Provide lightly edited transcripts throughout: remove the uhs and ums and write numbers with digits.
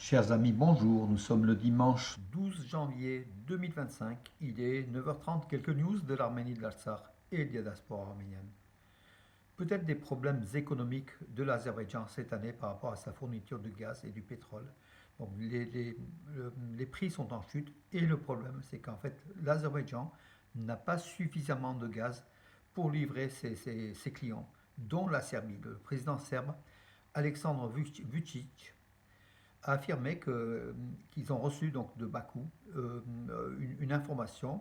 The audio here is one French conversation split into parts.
Chers amis, bonjour. Nous sommes le dimanche 12 janvier 2025. Il est 9h30. Quelques news de l'Arménie, de l'Artsakh et de la diaspora arménienne. Peut-être des problèmes économiques de l'Azerbaïdjan cette année par rapport à sa fourniture de gaz et du pétrole. Donc les prix sont en chute et le problème c'est qu'en fait l'Azerbaïdjan n'a pas suffisamment de gaz pour livrer ses clients, dont la Serbie. Le président serbe Alexandre Vucic a affirmé qu'ils ont reçu donc de Bakou une information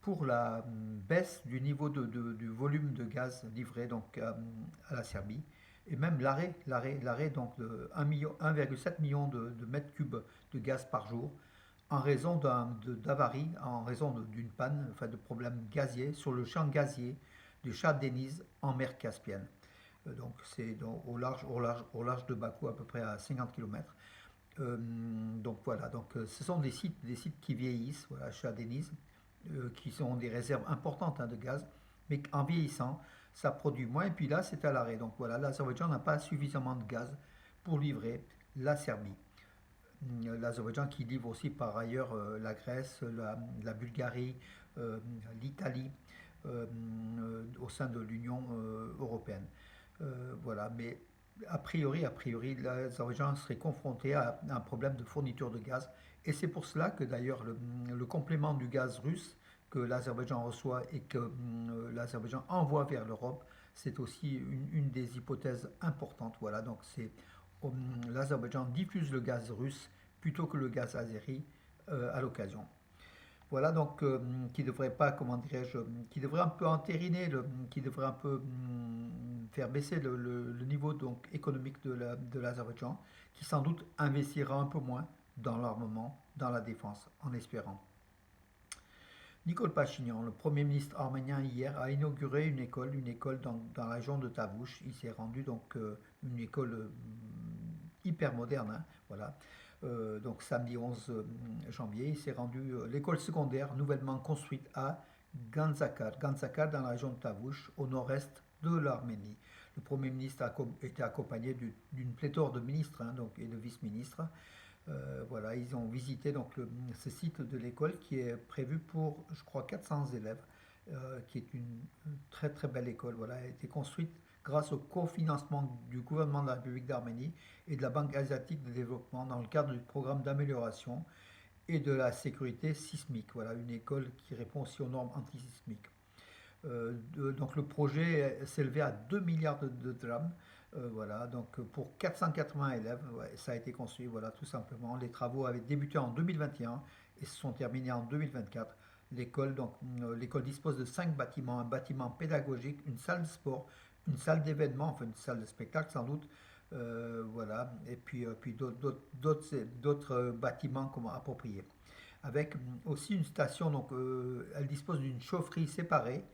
pour la baisse du niveau du volume de gaz livré donc à la Serbie et même l'arrêt donc de 1,7 million de mètres cubes de gaz par jour en raison d'avarie, en raison d'une panne, enfin de problèmes gaziers sur le champ gazier du Shah Deniz en mer Caspienne. Donc c'est au large de Bakou, à peu près à 50 km. Donc voilà, donc ce sont des sites qui vieillissent, voilà, chez Adenis, qui sont des réserves importantes de gaz, mais en vieillissant, ça produit moins, et puis là, c'est à l'arrêt. Donc voilà, l'Azerbaïdjan n'a pas suffisamment de gaz pour livrer la Serbie. L'Azerbaïdjan qui livre aussi par ailleurs la Grèce, la Bulgarie, l'Italie, au sein de l'Union européenne. Voilà, mais a priori, l'Azerbaïdjan serait confronté à un problème de fourniture de gaz. Et c'est pour cela que d'ailleurs le complément du gaz russe que l'Azerbaïdjan reçoit et que l'Azerbaïdjan envoie vers l'Europe, c'est aussi une des hypothèses importantes. Voilà, donc l'Azerbaïdjan diffuse le gaz russe plutôt que le gaz azéri à l'occasion. Voilà, donc qui devrait pas, comment dirais-je, qui devrait un peu entériner, qui devrait un peu faire baisser le niveau donc économique de l'Azerbaïdjan, qui sans doute investira un peu moins dans l'armement, dans la défense, en espérant. Nicole Pachinian, le Premier ministre arménien hier, a inauguré une école dans la région de Tavush. Il s'est rendu donc une école hyper moderne, hein, voilà. Donc samedi 11 janvier, il s'est rendu l'école secondaire nouvellement construite à Ganzakar dans la région de Tavush, au nord-est de l'Arménie. Le Premier ministre a été accompagné d'une pléthore de ministres, hein, donc, et de vice-ministres. Voilà, ils ont visité donc ce site de l'école qui est prévu pour, je crois, 400 élèves, qui est une très très belle école. Voilà, elle a été construite grâce au cofinancement du gouvernement de la République d'Arménie et de la Banque asiatique de développement dans le cadre du programme d'amélioration et de la sécurité sismique. Voilà, une école qui répond aussi aux normes antisismiques. Donc le projet s'élevait à 2 milliards de dirhams. Voilà, donc pour 480 élèves, ouais, ça a été construit, voilà, tout simplement. Les travaux avaient débuté en 2021 et se sont terminés en 2024. L'école dispose de 5 bâtiments, un bâtiment pédagogique, une salle de sport, une salle d'événement, enfin une salle de spectacle sans doute, voilà, et puis d'autres bâtiments comme appropriés. Avec aussi une station, donc elle dispose d'une chaufferie séparée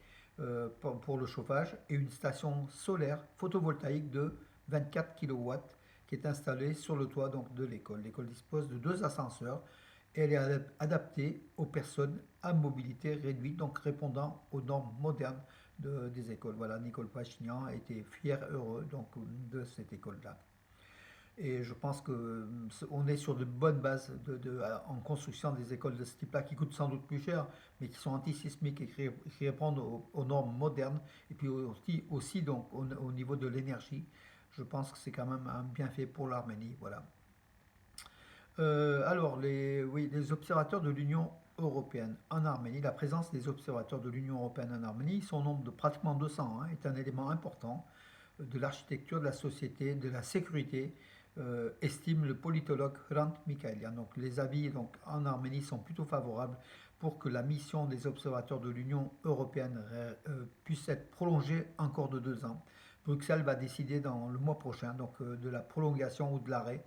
pour le chauffage et une station solaire photovoltaïque de 24 kW qui est installée sur le toit donc, de l'école. L'école dispose de 2 ascenseurs et elle est adaptée aux personnes à mobilité réduite, donc répondant aux normes modernes des écoles. Voilà, Nicole Pachinian a été fier, heureux donc, de cette école-là. Et je pense qu'on est sur de bonnes bases en construction des écoles de ce type-là qui coûtent sans doute plus cher, mais qui sont antisismiques et qui répondent aux normes modernes. Et puis aussi donc, au niveau de l'énergie, je pense que c'est quand même un bienfait pour l'Arménie. Voilà. Alors, oui, les observateurs de l'Union européenne en Arménie, la présence des observateurs de l'Union européenne en Arménie, son nombre de pratiquement 200, hein, est un élément important de l'architecture de la société, de la sécurité, estime le politologue Hrant Mikhailian. Donc les avis donc, en Arménie sont plutôt favorables pour que la mission des observateurs de l'Union européenne puisse être prolongée encore de 2 ans. Bruxelles va décider dans le mois prochain donc, de la prolongation ou de l'arrêt.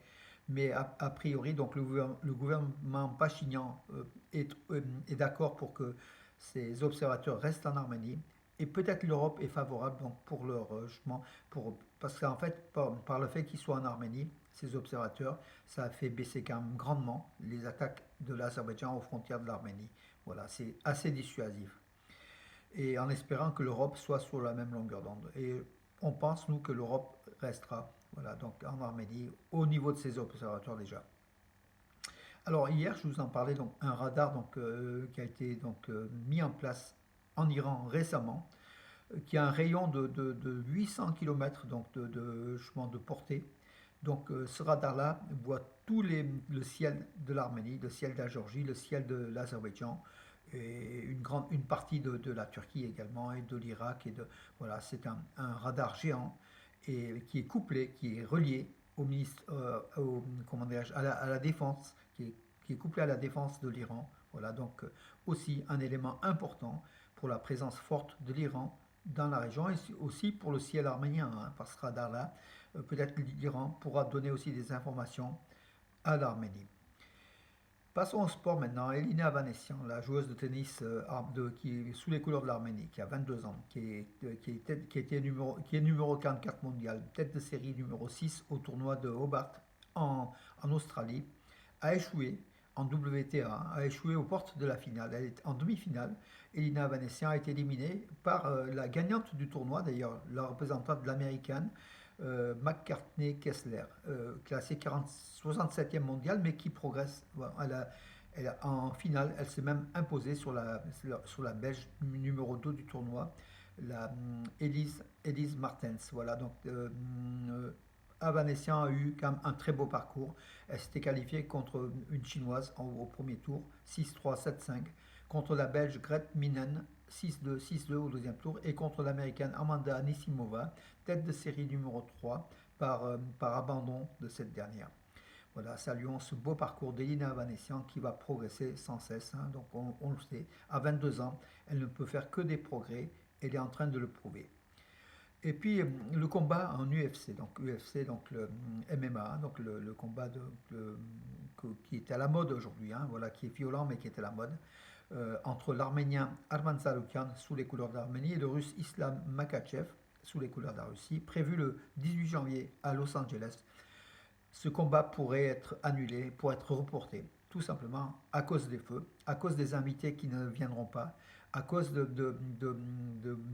Mais a priori, donc, le gouvernement Pachinian est d'accord pour que ces observateurs restent en Arménie. Et peut-être l'Europe est favorable donc, pour leur logement, parce qu'en fait, par le fait qu'ils soient en Arménie, ces observateurs, ça a fait baisser quand même grandement les attaques de l'Azerbaïdjan aux frontières de l'Arménie. Voilà, c'est assez dissuasif. Et en espérant que l'Europe soit sur la même longueur d'onde. Et on pense, nous, que l'Europe restera, voilà, donc en Arménie, au niveau de ses observateurs déjà. Alors hier, je vous en parlais, donc un radar qui a été mis en place en Iran récemment, qui a un rayon de 800 km de portée. Donc ce radar-là voit le ciel de l'Arménie, le ciel de la Géorgie, le ciel de l'Azerbaïdjan et une partie de la Turquie également et de l'Irak. Voilà, c'est un radar géant et qui est couplé, qui est relié au ministre, comment à la défense, qui est couplé à la défense de l'Iran. Voilà, donc aussi un élément important pour la présence forte de l'Iran dans la région et aussi pour le ciel arménien, hein, par ce radar-là. Peut-être que l'Iran pourra donner aussi des informations à l'Arménie. Passons au sport maintenant. Elina Vanessian, la joueuse de tennis qui est sous les couleurs de l'Arménie, qui a 22 ans, qui est numéro 44 mondial, tête de série numéro 6 au tournoi de Hobart en Australie, a échoué en WTA, a échoué aux portes de la finale. Elle est en demi-finale. Elina Vanessian a été éliminée par la gagnante du tournoi, d'ailleurs, la représentante de l'américaine, McCartney Kessler, classée 67e mondiale, mais qui progresse. Voilà, en finale, elle s'est même imposée sur la Belge numéro 2 du tournoi, la Elise Martens. Voilà, donc Avanessian a eu quand même un très beau parcours. Elle s'était qualifiée contre une chinoise au premier tour, 6-3, 7-5, contre la belge Grete Minen, 6-2, 6-2 au deuxième tour, et contre l'américaine Amanda Anisimova, tête de série numéro 3, par abandon de cette dernière. Voilà, saluons ce beau parcours d'Elina Avanessian qui va progresser sans cesse, hein, donc on le sait. À 22 ans, elle ne peut faire que des progrès, elle est en train de le prouver. Et puis le combat en UFC, donc le MMA, donc le combat qui est à la mode aujourd'hui, hein, voilà, qui est violent mais qui est à la mode, entre l'Arménien Arman Tsarukyan sous les couleurs de l'Arménie et le Russe Islam Makhachev sous les couleurs de la Russie, prévu le 18 janvier à Los Angeles. Ce combat pourrait être annulé, pourrait être reporté, tout simplement à cause des feux, à cause des invités qui ne viendront pas, à cause de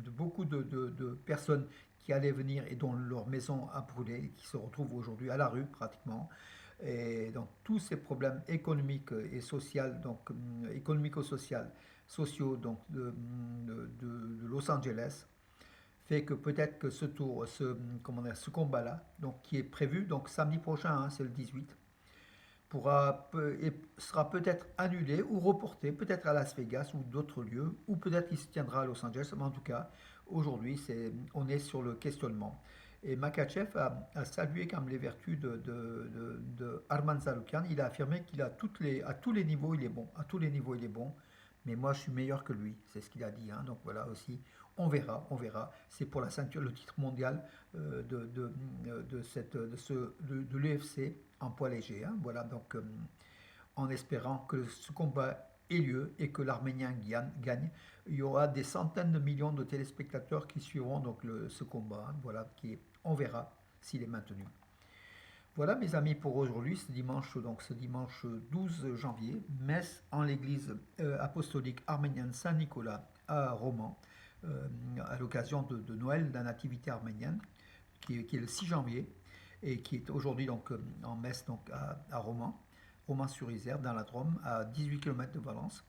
beaucoup de personnes qui allaient venir et dont leur maison a brûlé, qui se retrouvent aujourd'hui à la rue pratiquement. Et donc tous ces problèmes économiques et sociaux, économico-social, sociaux de Los Angeles, fait que peut-être que ce combat-là, donc qui est prévu donc samedi prochain, hein, c'est le 18, sera peut-être annulé ou reporté, peut-être à Las Vegas ou d'autres lieux, ou peut-être qu'il se tiendra à Los Angeles. Mais en tout cas, aujourd'hui, on est sur le questionnement. Et Makachev a salué comme les vertus de Arman Tsarukyan. Il a affirmé qu'il a à tous les niveaux, il est bon. À tous les niveaux, il est bon. Mais moi, je suis meilleur que lui. C'est ce qu'il a dit, hein. Donc voilà aussi. On verra, on verra. C'est pour la ceinture, le titre mondial de l'UFC en poids léger, hein. Voilà, donc en espérant que ce combat ait lieu et que l'Arménien gagne. Il y aura des centaines de millions de téléspectateurs qui suivront ce combat, hein. Voilà, on verra s'il est maintenu. Voilà mes amis pour aujourd'hui, ce dimanche 12 janvier, messe en l'église apostolique arménienne Saint-Nicolas à Romans, à l'occasion de Noël, de la nativité arménienne, qui est le 6 janvier, et qui est aujourd'hui en messe à Romans, Romans-sur-Isère, dans la Drôme, à 18 km de Valence.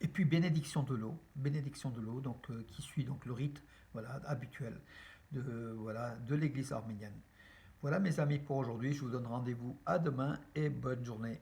Et puis bénédiction de l'eau, qui suit le rite, voilà, habituel de l'église arménienne. Voilà mes amis pour aujourd'hui, je vous donne rendez-vous à demain et bonne journée.